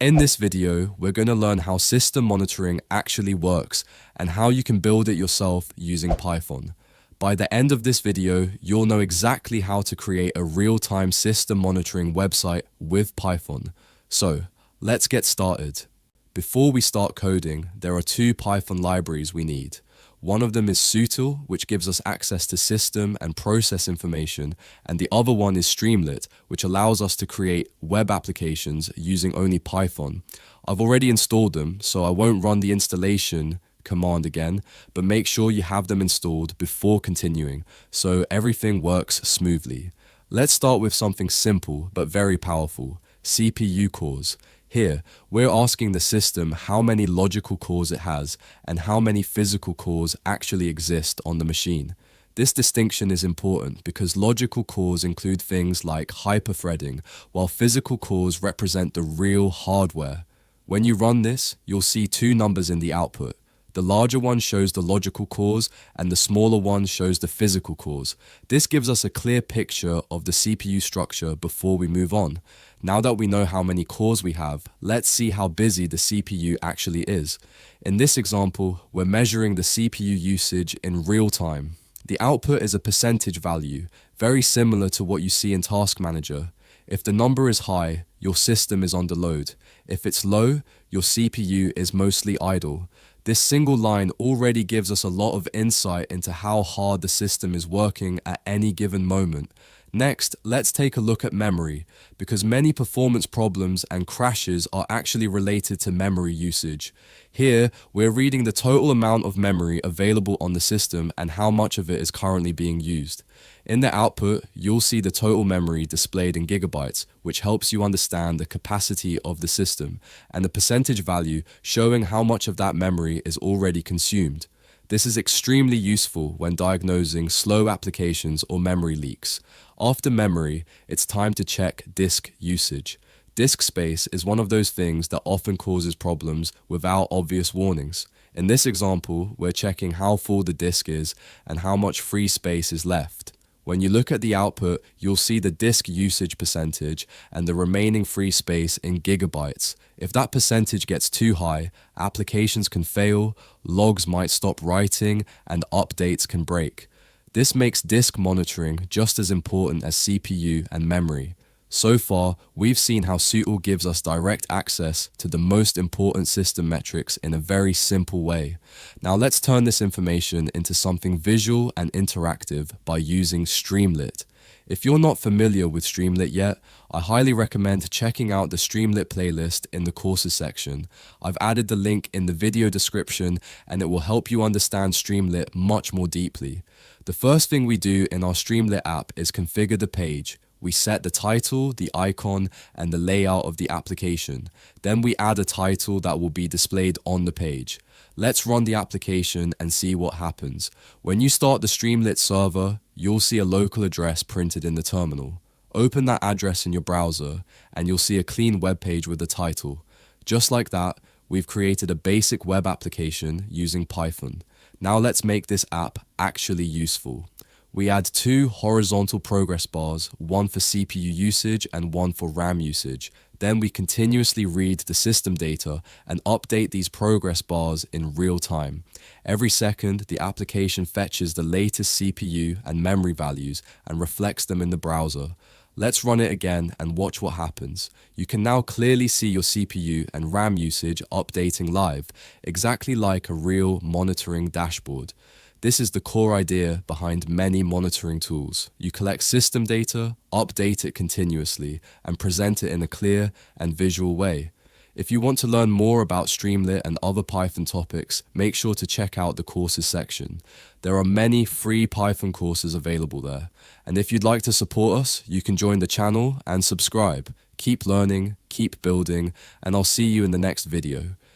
In this video, we're going to learn how system monitoring actually works and how you can build it yourself using Python. By the end of this video, you'll know exactly how to create a real-time system monitoring website with Python. So, let's get started. Before we start coding, there are two Python libraries we need. One of them is psutil, which gives us access to system and process information, and the other one is Streamlit, which allows us to create web applications using only Python. I've already installed them, so I won't run the installation command again, but make sure you have them installed before continuing, so everything works smoothly. Let's start with something simple but very powerful: CPU cores. Here, we're asking the system how many logical cores it has and how many physical cores actually exist on the machine. This distinction is important because logical cores include things like hyperthreading, while physical cores represent the real hardware. When you run this, you'll see two numbers in the output. The larger one shows the logical cores and the smaller one shows the physical cores. This gives us a clear picture of the CPU structure before we move on. Now that we know how many cores we have, let's see how busy the CPU actually is. In this example, we're measuring the CPU usage in real time. The output is a percentage value, very similar to what you see in Task Manager. If the number is high, your system is under load. If it's low, your CPU is mostly idle. This single line already gives us a lot of insight into how hard the system is working at any given moment. Next, let's take a look at memory, because many performance problems and crashes are actually related to memory usage. Here, we're reading the total amount of memory available on the system and how much of it is currently being used. In the output, you'll see the total memory displayed in gigabytes, which helps you understand the capacity of the system, and the percentage value showing how much of that memory is already consumed. This is extremely useful when diagnosing slow applications or memory leaks. After memory, it's time to check disk usage. Disk space is one of those things that often causes problems without obvious warnings. In this example, we're checking how full the disk is and how much free space is left. When you look at the output, you'll see the disk usage percentage and the remaining free space in gigabytes. If that percentage gets too high, applications can fail, logs might stop writing, and updates can break. This makes disk monitoring just as important as CPU and memory. So far, we've seen how psutil gives us direct access to the most important system metrics in a very simple way. Now let's turn this information into something visual and interactive by using Streamlit. If you're not familiar with Streamlit yet, I highly recommend checking out the Streamlit playlist in the courses section. I've added the link in the video description and it will help you understand Streamlit much more deeply. The first thing we do in our Streamlit app is configure the page. We set the title, the icon, and the layout of the application. Then we add a title that will be displayed on the page. Let's run the application and see what happens. When you start the Streamlit server, you'll see a local address printed in the terminal. Open that address in your browser, and you'll see a clean web page with the title. Just like that, we've created a basic web application using Python. Now let's make this app actually useful. We add two horizontal progress bars, one for CPU usage and one for RAM usage. Then we continuously read the system data and update these progress bars in real time. Every second, the application fetches the latest CPU and memory values and reflects them in the browser. Let's run it again and watch what happens. You can now clearly see your CPU and RAM usage updating live, exactly like a real monitoring dashboard. This is the core idea behind many monitoring tools. You collect system data, update it continuously, and present it in a clear and visual way. If you want to learn more about Streamlit and other Python topics, make sure to check out the courses section. There are many free Python courses available there. And if you'd like to support us, you can join the channel and subscribe. Keep learning, keep building, and I'll see you in the next video.